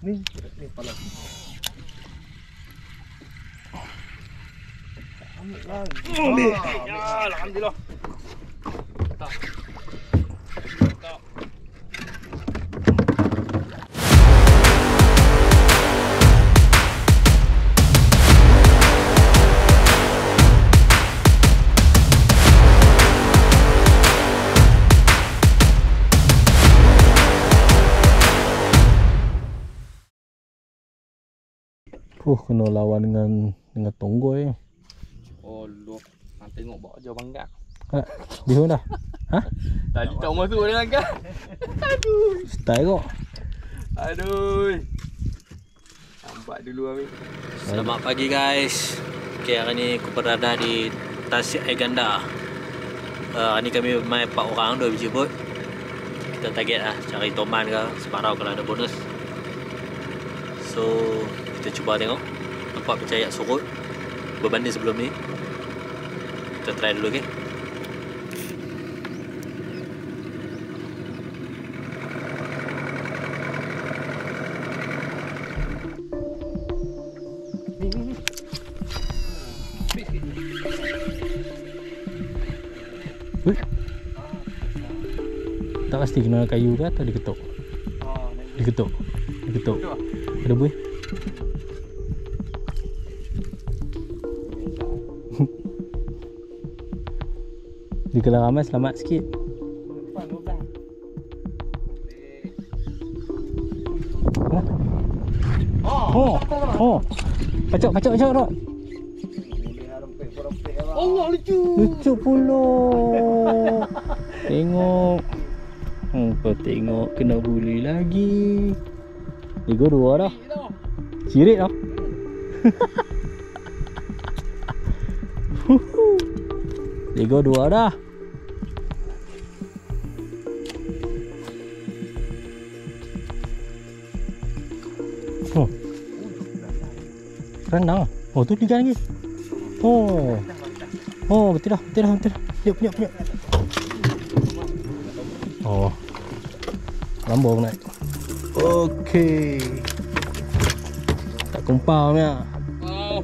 Ni pala. Ambil lagi. Ya, alhamdulillah. Tak. Kena lawan dengan tonggoy. Oh, lu hang tengok bawa jauh bangga. Ha, bihun dah. Ha? Tadi tak masuk dengan kan. Aduh. Style kok. Aduh. Nampak dulu Amin. Selamat pagi guys. Okay, hari ni aku berada di Tasik Air Ganda. Hari ni kami main 4 orang, 2 biji bot. Kita target lah cari toman ke separau kalau ada bonus. So kita cuba tengok. Nampak pencarian surut berbanding sebelum ni. Kita try dulu, okay? Tak pasti kena kayu ke atau diketuk? Diketuk. Diketuk. Ada buih? Di kalau ramai selamat sikit. Oh. Pacok tu. Allah, lucu. Lucu pula. Tengok. Kau tengok kena buli lagi. Ligo 2 dah. Cirit dah. Ligo 2 dah. Oh. Rendang. Oh, tu tiga lagi. Oh. Oh, betul dah. Punya. Oh. Lambung naik. Okey. Tak kumpau punya. Oh.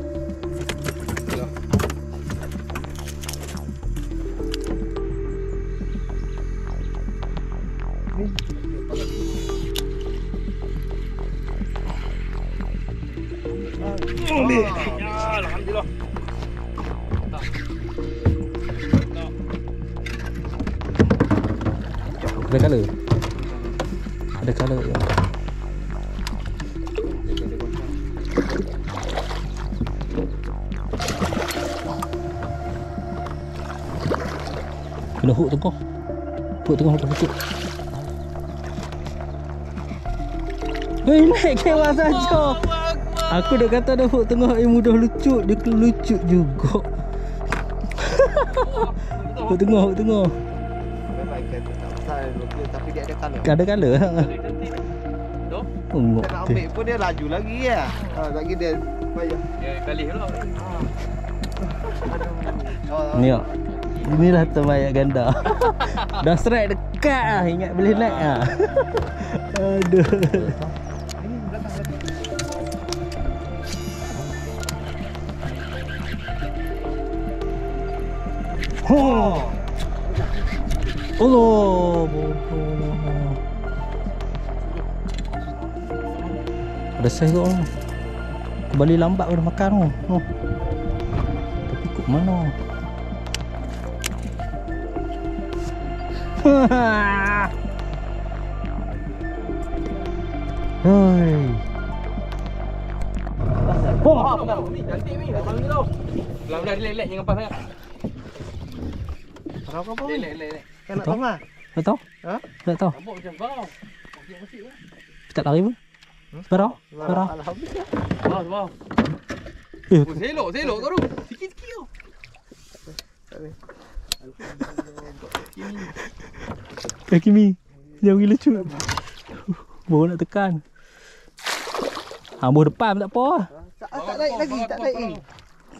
Ya, alhamdulillah. Ada color. Ada color. Kena hook tengok. Hook tengok. Weh, naik kewa saja. Aku dah kata dah hook tengok yang mudah lucu. Dia lucu juga. Hook tengok. Tapi dia ada color. Ada color. Tu. Tengok. Nak ambil pun dia laju lagi ya. Lagi dia payah. Dia kali pula. Ni ah. Inilah Temayak Ganda. Dah strike dekat ah, ingat boleh naik ah. Aduh. Oh. Allah, bodoh. Ada saiz tu. Kembali lambat pada makan tu. Oh. Tapi kok mana? Hei. Oh, ni cantik ni. Abang ni tau. Belah-belah relax jangan pas sangat. Apa? Relax. Kan nak tahu ah? Tak tahu? Ha? Tak tahu. Nampak macam bau. Masih lah. Tak lari pun? Sebarau? Alhamdulillah. Bau. Eh, Oh, selok tu. Sikit-sikit tu. Kimi. Jangan pergi lucu. Baru nak tekan. Hambuh depan tak apa lah. Tak naik lagi.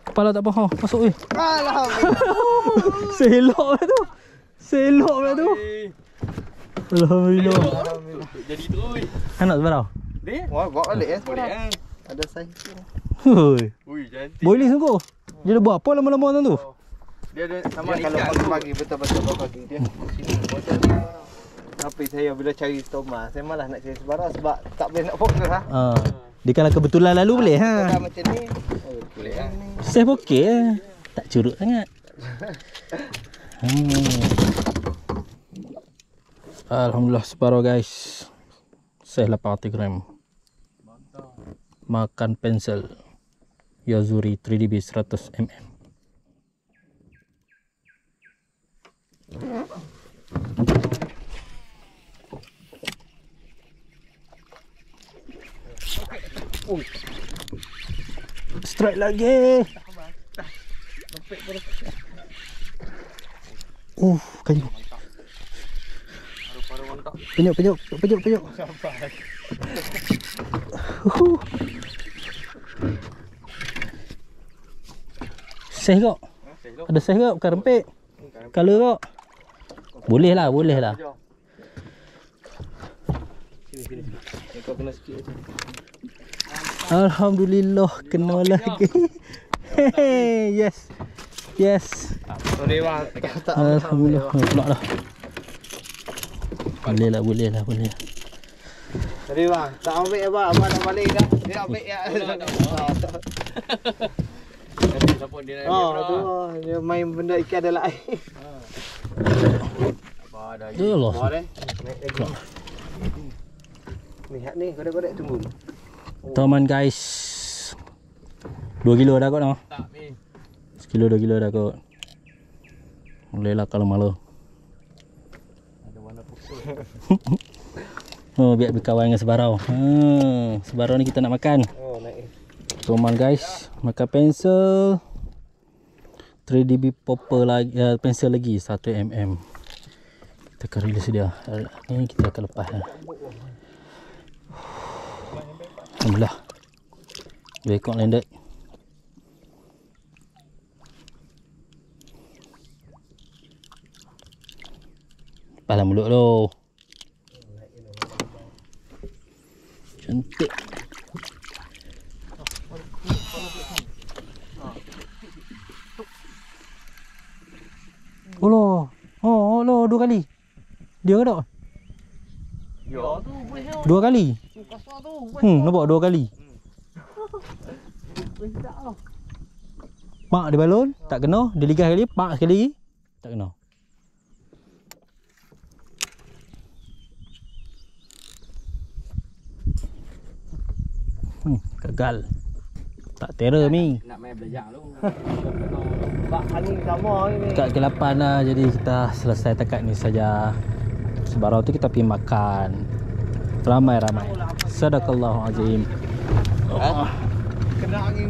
Kepala tak apa. Ha, masuk weh. Alhamdulillah. Selok lah tu. Alhamdulillah. Jadi terus. Anak sebarau? Boleh? Wah, bawa balik ya. Boleh eh. Ada saiz. Hui. Ui, cantik. Boleh sungguh. Dia dah buat apa lama-lama tu? Dia ada sama Dia kalau ikan pagi-pagi betul-betul pagi dia sini botol sebarang. Tapi saya bila cari Thomas, saya malas nak cari sebarang sebab tak boleh nak fokus ha. Dia kalau kebetulan lalu boleh ha. Kalau macam ni, Boleh lah. Safe okey eh. Tak curut sangat. Alhamdulillah separuh guys. Safe 800 gram. Makan pensel Yazuri 3DB 100mm. Strike lagi. Kayu. Penyuk. Seh kok. Ada seh kok, bukan rempit. Color kok. Boleh lah. sini. Kau kena sikit. Alhamdulillah kena lagi. Yes. Boleh bang. Alhamdulillah. Pulak dah. Boleh lah. Tadi bang, tak ambil abang dah balik dah. Dia ambil ya. Siapa dia nak Oh, tu dia main benda ikan dalam air. apa dah. Allah. Boleh. Naik lagi. Lihat ni, godek-godek tunggu. Teman guys. 2 kilo dah kot noh. Tak ni. 1 kilo 2 kilo dah kot. Boleh lah kalau malu. Ada warna pukul. Oh, biar berkawan dengan sebarau. Sebarau ni kita nak makan. Oh, naik. Teman guys, makan pensel 3DB popper lagi, pensel lagi 1mm. Kita akan release dia. Ni kita akan lepas. Alhamdulillah. Rekod landed. Lepaslah mulut tu. Cantik. Oh lo 2 kali. Dia ke tak? Ya tu boleh. 2 kali. Kasar tu. Nampak 2 kali. Pak dia balon, tak kena. Dia ligas sekali, pak sekali lagi, tak kena. Gagal. Tak terror mi. Nak main belajar tu. Bak angin sama ni. Dekat ke 8 lah. Jadi kita selesai takat ni saja. Sebarau tu kita pergi makan. Ramai-ramai. Sadaqallahu azim. Kena angin.